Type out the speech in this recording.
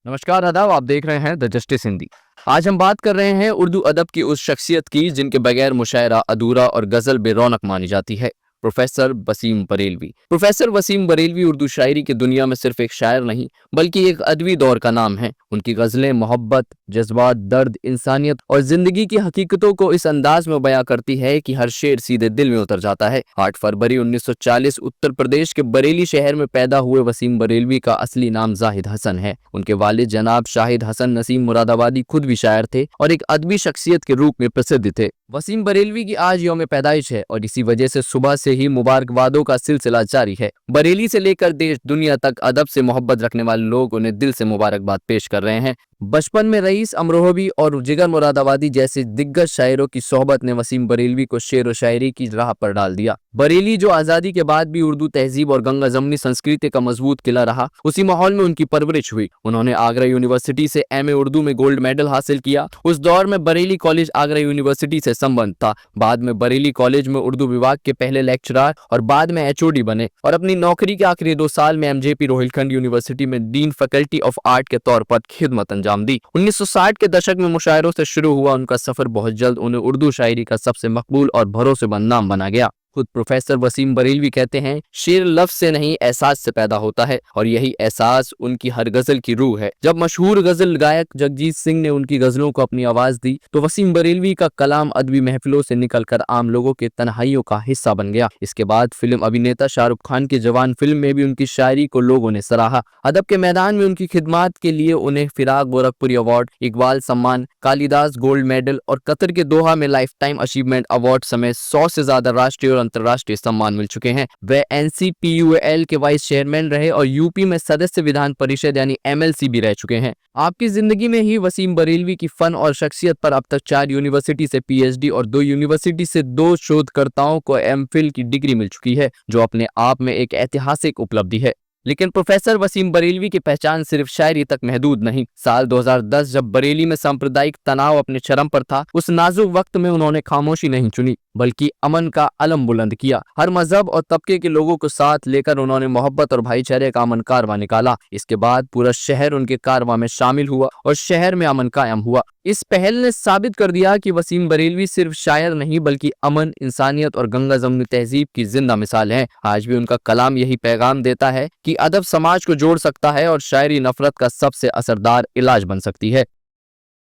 नमस्कार आदाब, आप देख रहे हैं द जस्टिस हिंदी। आज हम बात कर रहे हैं उर्दू अदब की उस शख्सियत की जिनके बगैर मुशायरा अधूरा और गजल बेरौनक मानी जाती है। प्रोफेसर वसीम बरेलवी। प्रोफेसर वसीम बरेलवी उर्दू शायरी की दुनिया में सिर्फ एक शायर नहीं बल्कि एक अदबी दौर का नाम है। उनकी गजलें मोहब्बत, जज्बात, दर्द, इंसानियत और जिंदगी की हकीकतों को इस अंदाज में बयां करती है कि हर शेर सीधे दिल में उतर जाता है। 8 फरवरी 1940 उत्तर प्रदेश के बरेली शहर में पैदा हुए वसीम बरेलवी का असली नाम जाहिद हसन है। उनके वालिद जनाब शाहिद हसन नसीम मुरादाबादी खुद भी शायर थे और एक अदबी शख्सियत के रूप में प्रसिद्ध थे। वसीम बरेलवी की आज यौम पैदाइश है और इसी वजह से सुबह से ही मुबारकबादों का सिलसिला जारी है। बरेली से लेकर देश दुनिया तक अदब से मोहब्बत रखने वाले लोग उन्हें दिल से मुबारकबाद पेश कर रहे हैं। बचपन में रईस अमरोहवी और जिगर मुरादाबादी जैसे दिग्गज शायरों की सोहबत ने वसीम बरेलवी को शेर व शायरी की राह पर डाल दिया। बरेली जो आजादी के बाद भी उर्दू तहजीब और गंगा जमनी संस्कृति का मजबूत किला रहा, उसी माहौल में उनकी परवरिश हुई। उन्होंने आगरा यूनिवर्सिटी से एमए उर्दू में गोल्ड मेडल हासिल किया। उस दौर में बरेली कॉलेज आगरा यूनिवर्सिटी से संबंध था। बाद में बरेली कॉलेज में उर्दू विभाग के पहले लेक्चरर और बाद में एचओडी बने और अपनी नौकरी के आखिरी 2 साल में एमजेपी रोहिलखंड यूनिवर्सिटी में डीन फैकल्टी ऑफ आर्ट के तौर पर खिदमत अंजाम दी। 1960 के दशक में मुशायरों से शुरू हुआ उनका सफर बहुत जल्द उन्हें उर्दू शायरी का सबसे मकबूल और भरोसेमंद नाम बना गया। खुद प्रोफेसर वसीम बरेलवी कहते हैं, शेर लफ्ज से नहीं एहसास से पैदा होता है और यही एहसास उनकी हर गजल की रूह है। जब मशहूर गजल गायक जगजीत सिंह ने उनकी गजलों को अपनी आवाज दी तो वसीम बरेलवी का कलाम अदबी महफिलों से निकलकर आम लोगों के तन्हाइयों का हिस्सा बन गया। इसके बाद फिल्म अभिनेता शाहरुख खान की जवान फिल्म में भी उनकी शायरी को लोगों ने सराहा। अदब के मैदान में उनकी खिदमात के लिए उन्हें फिराक गोरखपुरी अवार्ड, इकबाल सम्मान, कालिदास गोल्ड मेडल और कतर के दोहा में लाइफ टाइम अचीवमेंट अवार्ड समेत 100 से ज्यादा राष्ट्रीय और अंतर्राष्ट्रीय सम्मान मिल चुके हैं। वे एनसीपीयूएल के वाइस चेयरमैन रहे और यूपी में सदस्य विधान परिषद यानी एमएलसी भी रह चुके हैं। आपकी जिंदगी में ही वसीम बरेलवी की फन और शख्सियत पर अब तक 4 यूनिवर्सिटी से पीएचडी और 2 यूनिवर्सिटी से 2 शोधकर्ताओं को एमफिल की डिग्री मिल चुकी है, जो अपने आप में एक ऐतिहासिक उपलब्धि है। लेकिन प्रोफेसर वसीम बरेलवी की पहचान सिर्फ शायरी तक महदूद नहीं। साल 2010 जब बरेली में सांप्रदायिक तनाव अपने चरम पर था, उस नाजुक वक्त में उन्होंने खामोशी नहीं चुनी बल्कि अमन का अलम बुलंद किया। हर मजहब और तबके के लोगों को साथ लेकर उन्होंने मोहब्बत और भाईचारे का अमन कारवां निकाला। इसके बाद पूरा शहर उनके कारवां में शामिल हुआ और शहर में अमन कायम हुआ। इस पहल ने साबित कर दिया कि वसीम बरेलवी सिर्फ शायर नहीं बल्कि अमन, इंसानियत और गंगा जमनी तहजीब की जिंदा मिसाल है। आज भी उनका कलाम यही पैगाम देता है कि अदब समाज को जोड़ सकता है और शायरी नफरत का सबसे असरदार इलाज बन सकती है।